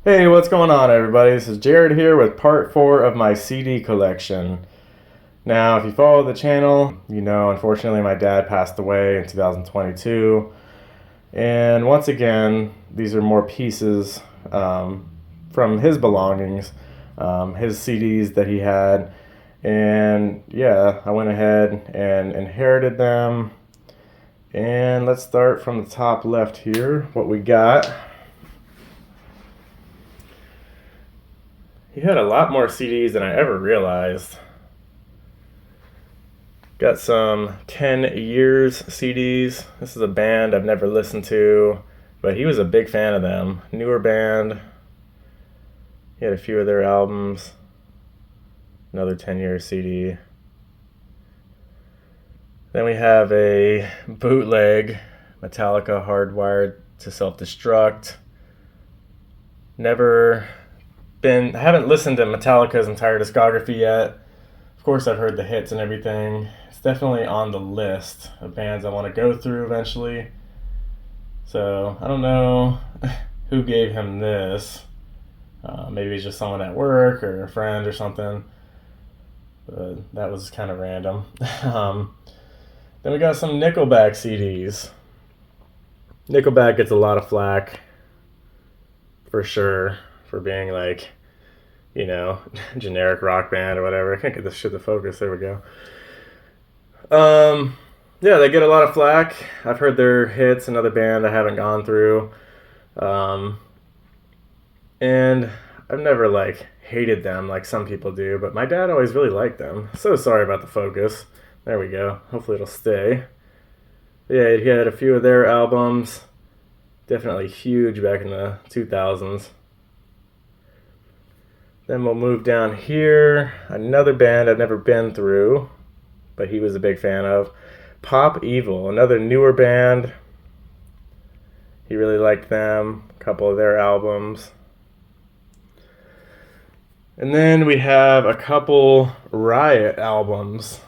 Hey, what's going on, everybody? This is Jared here with part 4 of my CD collection. Now, if you follow the channel, you know, unfortunately, my dad passed away in 2022. And once again, these are more pieces from his belongings, his CDs that he had. And yeah, I went ahead and inherited them. And let's start from the top left here. What we got. He had a lot more CDs than I ever realized. Got some 10 Years CDs. This is a band I've never listened to, but he was a big fan of them. Newer band. He had a few of their albums. Another 10 Years CD. Then we have a bootleg Metallica Hardwired to Self Destruct. I haven't listened to Metallica's entire discography yet. Of course, I've heard the hits and everything. It's definitely on the list of bands I want to go through eventually. So I don't know who gave him this. Maybe it's just someone at work or a friend or something. But that was kind of random. Then we got some Nickelback CDs. Nickelback gets a lot of flack, for sure, for being like, you know, generic rock band or whatever. I can't get this shit to focus. There we go. Yeah, they get a lot of flack. I've heard their hits. Another band I haven't gone through. Um, and I've never like hated them like some people do, but my dad always really liked them. So sorry about the focus. There we go. Hopefully it'll stay. But yeah, he had a few of their albums. Definitely huge back in the 2000s. Then we'll move down here. Another band I've never been through, but he was a big fan of. Pop Evil, another newer band. He really liked them. A couple of their albums. And then we have a couple Riot albums.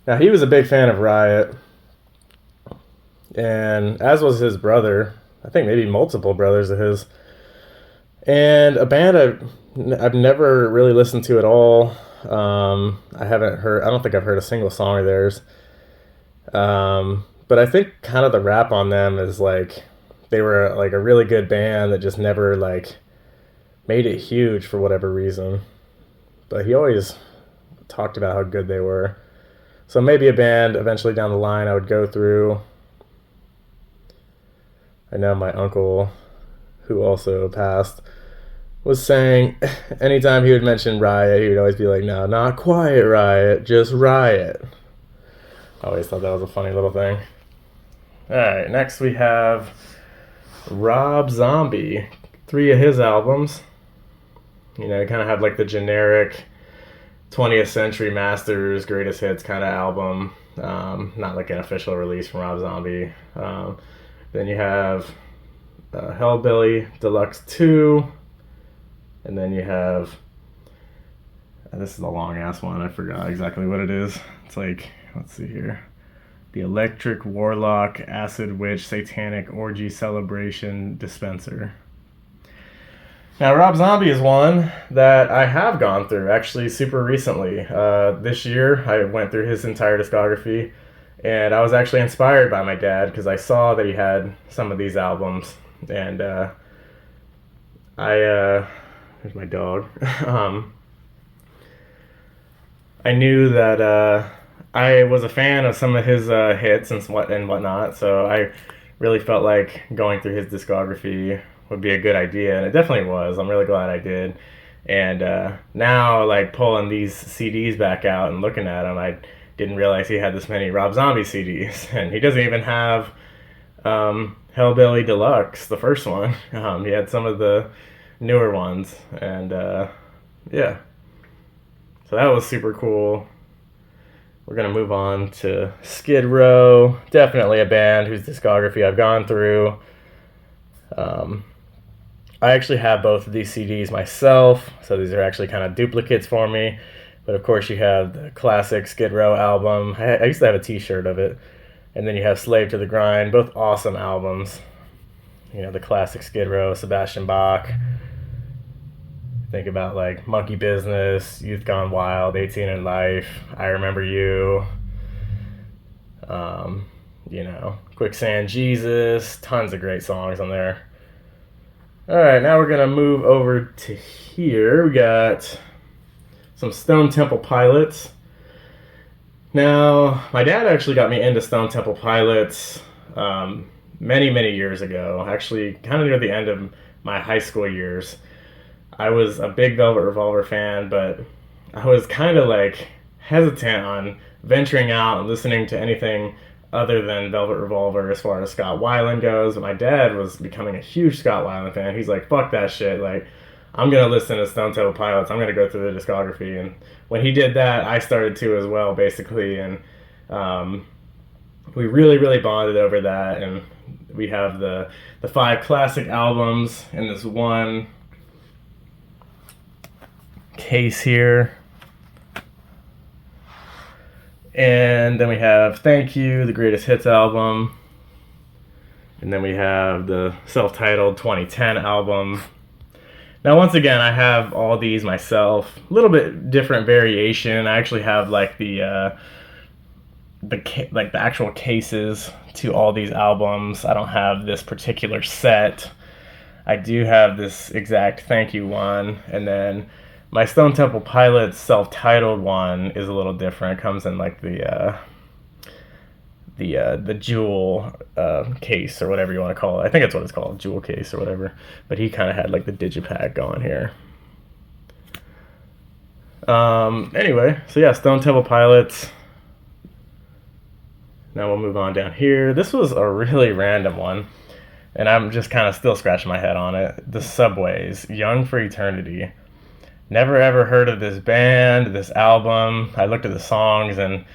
Now, he was a big fan of Riot. And as was his brother. I think maybe multiple brothers of his. And a band I've never really listened to at all. I don't think I've heard a single song of theirs. But I think kind of the rap on them is like they were like a really good band that just never like made it huge for whatever reason. But he always talked about how good they were. So maybe a band eventually down the line I would go through. I know my uncle, who also passed, was saying anytime he would mention Riot, he would always be like, no, not Quiet Riot, just Riot. I always thought that was a funny little thing. Alright, next we have Rob Zombie. 3 of his albums. You know, kind of have like the generic 20th Century Masters Greatest Hits kind of album. Not like an official release from Rob Zombie. Then you have Hellbilly Deluxe 2. And then you have, this is a long ass one. I forgot exactly what it is. It's like, let's see here. The Electric Warlock Acid Witch Satanic Orgy Celebration Dispenser. Now, Rob Zombie is one that I have gone through actually super recently. This year, I went through his entire discography, and I was actually inspired by my dad because I saw that he had some of these albums, and there's my dog. I knew that I was a fan of some of his hits and whatnot, so I really felt like going through his discography would be a good idea, and it definitely was. I'm really glad I did. And now, like pulling these CDs back out and looking at them, I didn't realize he had this many Rob Zombie CDs, and he doesn't even have Hellbilly Deluxe, the first one. He had some of the newer ones, and yeah, so that was super cool. We're gonna move on to Skid Row. Definitely a band whose discography I've gone through. I actually have both of these CDs myself, so these are actually kind of duplicates for me. But of course, you have the classic Skid Row album. I used to have a T-shirt of it, and then you have Slave to the Grind. Both awesome albums. the classic Skid Row, Sebastian Bach. Think about like Monkey Business, Youth Gone Wild, 18 in Life, I Remember You, Quicksand Jesus, tons of great songs on there. All right, now we're gonna move over to here. We got some Stone Temple Pilots. Now, my dad actually got me into Stone Temple Pilots many, many years ago. Actually, kind of near the end of my high school years. I was a big Velvet Revolver fan, but I was kind of like hesitant on venturing out and listening to anything other than Velvet Revolver as far as Scott Weiland goes. But my dad was becoming a huge Scott Weiland fan. He's like, fuck that shit. Like, I'm going to listen to Stone Temple Pilots. I'm going to go through the discography. And when he did that, I started to as well, basically. And we really, really bonded over that. And we have the 5 classic albums in this one case here. And then we have Thank You, the Greatest Hits album. And then we have the self-titled 2010 album. Now, once again, I have all these myself. A little bit different variation. I actually have like the actual cases to all these albums. I don't have this particular set. I do have this exact Thank You one, and then my Stone Temple Pilots self-titled one is a little different. It comes in like the jewel case, or whatever you want to call it. I think that's what it's called, jewel case or whatever. But he kind of had like the digipack going here. Anyway, so yeah, Stone Temple Pilots. Now we'll move on down here. This was a really random one, and I'm just kind of still scratching my head on it. The Subways, Young for Eternity. Never ever heard of this band, this album. I looked at the songs and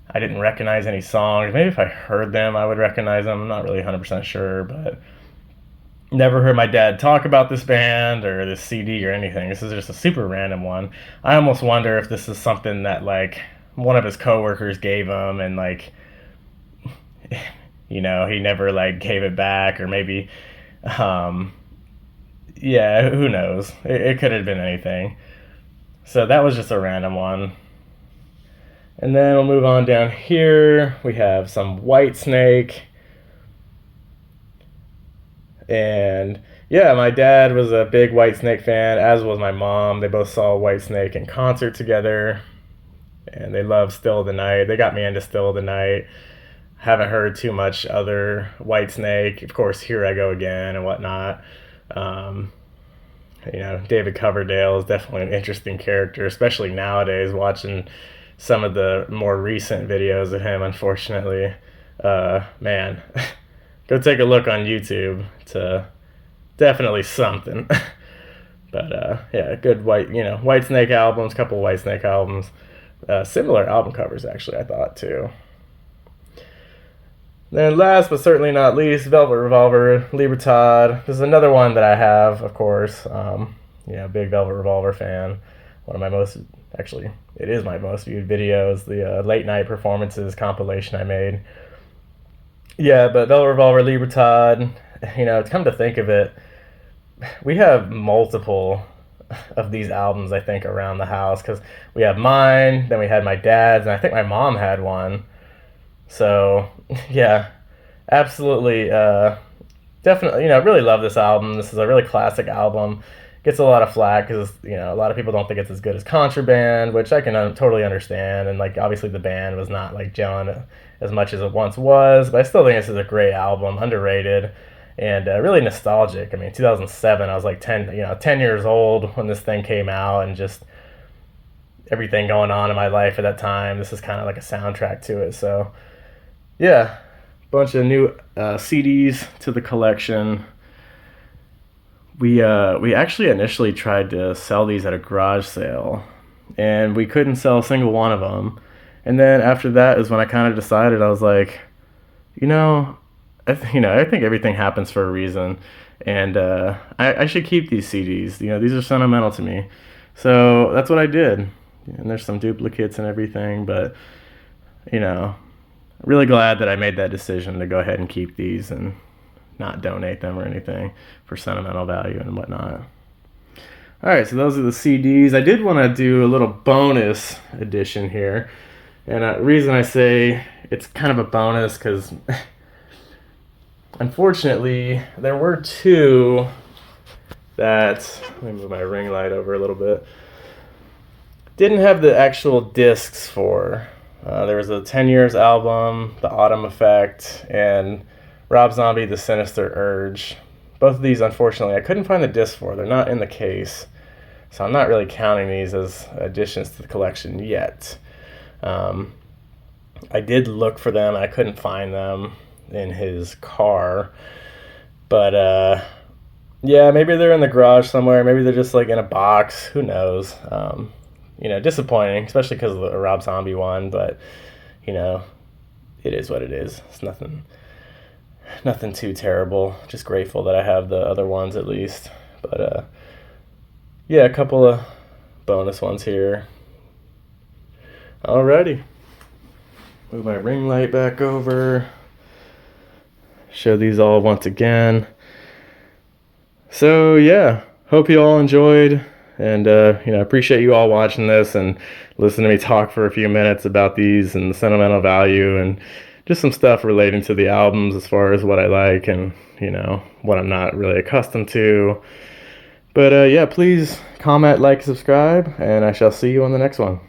I didn't recognize any songs. Maybe if I heard them, I would recognize them. I'm not really 100% sure, but never heard my dad talk about this band or this CD or anything. This is just a super random one. I almost wonder if this is something that like one of his coworkers gave him, and like, he never like gave it back, or maybe, yeah, who knows? It could have been anything. So that was just a random one. And then we'll move on down here. We have some Whitesnake. And yeah, my dad was a big Whitesnake fan, as was my mom. They both saw Whitesnake in concert together, and they love Still of the Night. They got me into Still of the Night. Haven't heard too much other Whitesnake. Of course, Here I Go Again and whatnot. David Coverdale is definitely an interesting character, especially nowadays, watching some of the more recent videos of him, unfortunately. Man, go take a look on YouTube. It's definitely something. But yeah, good Whitesnake albums, couple Whitesnake albums. Similar album covers, actually, I thought, too. Then last but certainly not least, Velvet Revolver, Libertad. This is another one that I have, of course. Big Velvet Revolver fan. One of my most, actually, it is my most viewed videos, the late night performances compilation I made. Yeah, but Velvet Revolver, Libertad, come to think of it, we have multiple of these albums, I think, around the house, because we have mine, then we had my dad's, and I think my mom had one. So, yeah, absolutely, definitely, really love this album. This is a really classic album. Gets a lot of flack because, a lot of people don't think it's as good as Contraband, which I can totally understand. And, like, obviously the band was not, like, gelling as much as it once was. But I still think this is a great album, underrated, and really nostalgic. I mean, 2007, I was, like, 10 years old when this thing came out, and just everything going on in my life at that time. This is kind of like a soundtrack to it. So, yeah, bunch of new CDs to the collection. We actually initially tried to sell these at a garage sale, and we couldn't sell a single one of them. And then after that is when I kind of decided, I was like, I think everything happens for a reason, and I should keep these CDs. These are sentimental to me, so that's what I did. And there's some duplicates and everything, but really glad that I made that decision to go ahead and keep these and not donate them or anything for sentimental value and whatnot. All right, so those are the CDs. I did want to do a little bonus edition here. And the reason I say it's kind of a bonus because unfortunately there were two that, let me move my ring light over a little bit, didn't have the actual discs for. There was a 10 Years album, The Autumn Effect, and Rob Zombie, The Sinister Urge. Both of these, unfortunately, I couldn't find the disc for. They're not in the case. So I'm not really counting these as additions to the collection yet. I did look for them. I couldn't find them in his car. But, yeah, maybe they're in the garage somewhere. Maybe they're just, like, in a box. Who knows? Disappointing, especially because of the Rob Zombie one. But, it is what it is. It's nothing too terrible. Just grateful that I have the other ones at least. But, yeah, a couple of bonus ones here. Alrighty. Move my ring light back over. Show these all once again. So, yeah, hope you all enjoyed. And, appreciate you all watching this and listening to me talk for a few minutes about these and the sentimental value and just some stuff relating to the albums as far as what I like and, what I'm not really accustomed to. But, yeah, please comment, like, subscribe, and I shall see you on the next one.